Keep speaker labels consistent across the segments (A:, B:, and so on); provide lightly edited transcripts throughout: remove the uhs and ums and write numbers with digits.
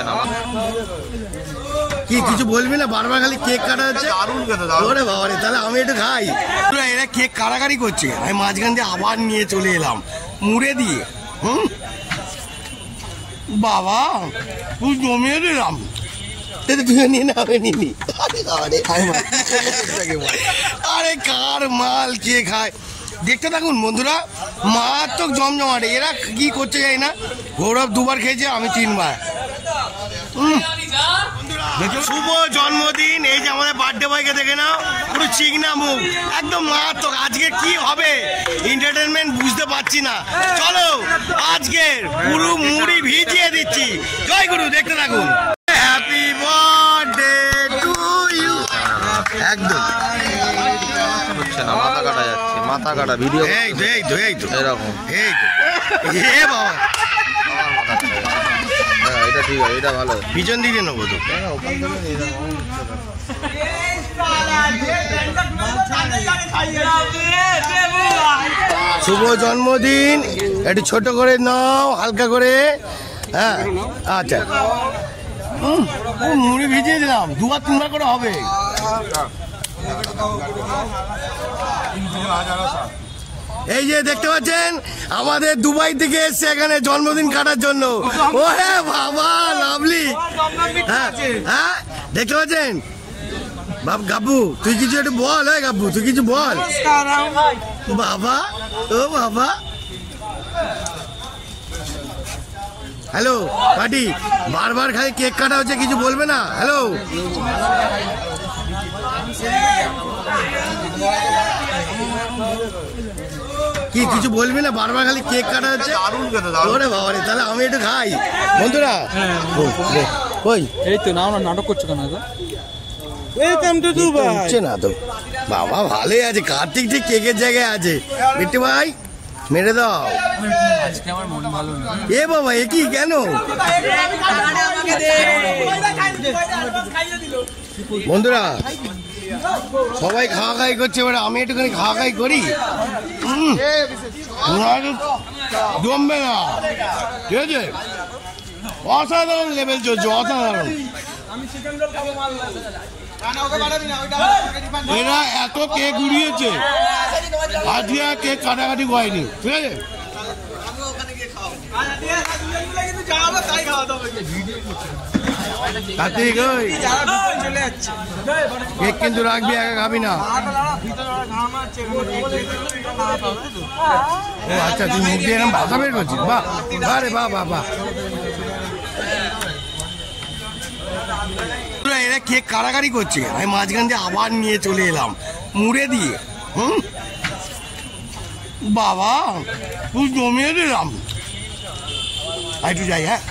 A: না।
B: কি কিছু বলবি না? বারবার খালি কেক কাটা হচ্ছে। ওরে বাবা রে, তাহলে আমি একটু খাই। এরা কেক কাটাকাটি করছে, আমি মাঝখান দিয়ে আবার নিয়ে চলে এলাম মুড়ে দিয়ে। বাবা তুই জমিয়ে দিলাম, তুই নিয়ে না নিনি। আরে কার মাল কে খায়? দেখতে থাকুন বন্ধুরা, মারাত্মক জমজমাটে। এরা কি করছে জানি না। গৌরব দুবার খেয়েছে, আমি 3 বার। শুভ জন্মদিন। এই যে আমাদের বার্থডে বয়কে দেখে নাও, পুরো চিকনা মুখ, একদম মারাত্মক। আজকে কি হবে এন্টারটেনমেন্ট বুঝতে পারছি না। চলো আজকের পুরো মুড়ি ভিজিয়ে দিচ্ছি। জয় গুরু, দেখতে থাকুন। Happy birthday to you. একদম
A: হচ্ছে না, মাথা কাটা যাচ্ছে, মাথা কাটা ভিডিও।
B: এই তো এই তো এই তো
A: এরকম,
B: এই তো এ বাবা,
A: এটা ঠিক আছে, এটা ভালো।
B: পিছন দিকে নেবো তো। শুভ জন্মদিন, একটু ছোট করে নাও, হালকা করে। হ্যাঁ আচ্ছা, মুড়ি ভিজিয়ে দিলাম, 2-3 বার করে হবে। এই যে দেখতে পাচ্ছেন, আমাদের দুবাই থেকে এসছে এখানে জন্মদিন কাটার জন্য। ওরে বাবা, লাভলি। হ্যাঁ হ্যাঁ, দেখতে পাচ্ছেন। গাব্বু তুই কিছু একটু বল। হ্যাঁ গাব্বু তুই কিছু বল। বাবা, ও বাবা। হ্যালো পার্টি, বারবার খালি কেক কাটা হচ্ছে, কিছু বলবে না? হ্যালো, কি কিছু বলবি না? বারবার খালি কেক কাটা হচ্ছে। ওরে বাবা রে, তাহলে আমি একটু খাই। বন্ধুরা ওই
C: এই তো নাটক করছো কেন?
B: হচ্ছে না তো বাবা, ভালোই আছে। কার্তিক ঠিক কেকের জায়গায় আছে। বিট্টু ভাই মেরে দাও।
C: আজকে আমার মন ভালো না।
B: এ বাবা, এ কি কেন? বন্ধুরা সবাই খাওয়া খাই করছে, এবার আমি একটুখানি খাওয়া খাই করি। জমবে না, ঠিক আছে? অসাধারণ লেভেল চলছে, অসাধারণ। এরা এত কেক উড়িয়েছে, আজকে কেক কাটাকাটি হয়নি, ঠিক আছে? কার্তিক কেক কিন্তু রাখবি, একা খাবি না। ও আচ্ছা, তুই মুখ দিয়ে এরকম ভাষা বের করছিস? বাহ আরে বাহ বাহ বাহ। এরা কেক কাটাকাটি করছে, আমি মাঝখান দিয়ে আবার নিয়ে চলে এলাম মুড়ে দিয়ে। বাবা তুই জমিয়ে দিলাম। একটু যাই। হ্যাঁ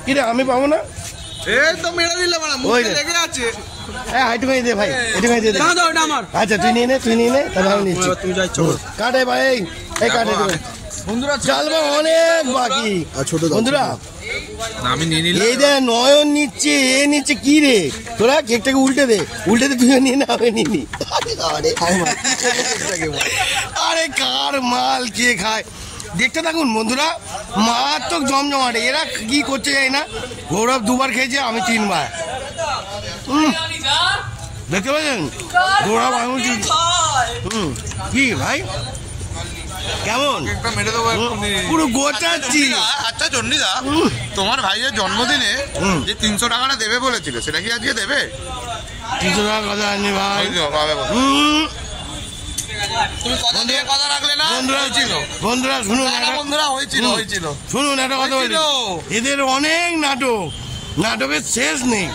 B: কিরে, আমি পাবো না?
C: এই তো মেরে দিলে মানে মুখে লেগে আছে।
B: হ্যাঁ একটুখানি দে ভাই, একটুখানি দে।
C: দাও দাও, এটা আমার।
B: আচ্ছা তুই নিয়ে নে, তুই নিয়ে নে, তাহলে আমি নিচ্ছি।
C: তুই যাই চল।
B: কাটে ভাই, এই কাটে দেবে।
C: বন্ধুরা
B: চালবা অনেক বাকি। বন্ধুরা
A: আমি নিয়ে নিলাম।
B: এই দে, নয়ন নিচ্ছে, এ নিচ্ছে। কি রে তোরা, কেকটাকে উল্টে দে, উল্টে দে, তুই নিয়ে না, আমি নিয়ে নি। আরে কার মাল কে খায়? দেখতে থাকুন বন্ধুরা, মারাত্মক জমজমাটে। এরা কি করছে জানি না। গৌরব 2 বার খেয়েছে, আমি 3 বার। দেখতে পাচ্ছেন গৌরব, আমি কি ভাই কেমন পুরো গোটাচ্ছি।
A: আচ্ছা চন্ডিদা, তোমার ভাইয়ের জন্মদিনে যে 300 টাকাটা দেবে বলেছিল, সেটা কি আজকে দেবে?
B: 300 টাকা কথা আনি ভাই।
A: তুমি কথা দিয়ে কথা রাখলে না।
B: বন্ধুরা শুনুন,
A: বন্ধুরা হয়েছিল
B: শুনুন একটা কথা বলি। এদের অনেক নাটক, নাটকের শেষ নেই।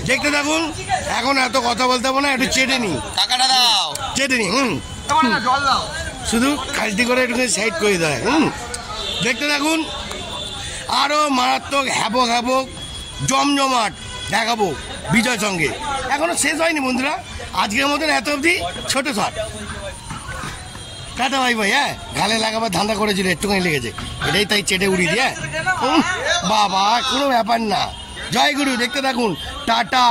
B: দেখতে থাকুন। এখন এত কথা বলতে হবে না, একটু চেটে নি,
A: টাকাটা দাও,
B: চেটে নি।
C: জল দাও,
B: শুধু কাজটি করে একটু সাইড করে দেয়। দেখতে থাকুন, আরো মারাত্মক হ্যাবক হ্যাবক জমজমাট দেখাবো বিজয় সঙ্গে। এখনো শেষ হয়নি বন্ধুরা, আজকের মতন এত অবধি ছোট শট। টাটা ভাই ভাই। হ্যাঁ গালে লাগাবার ধান্দা করেছিল, একটুখানি লেগেছে, এটাই তাই চেটে উড়িয়ে দিয়ে। বাবা কোনো ব্যাপার না। জয় গুরু, দেখতে থাকুন। টাটা।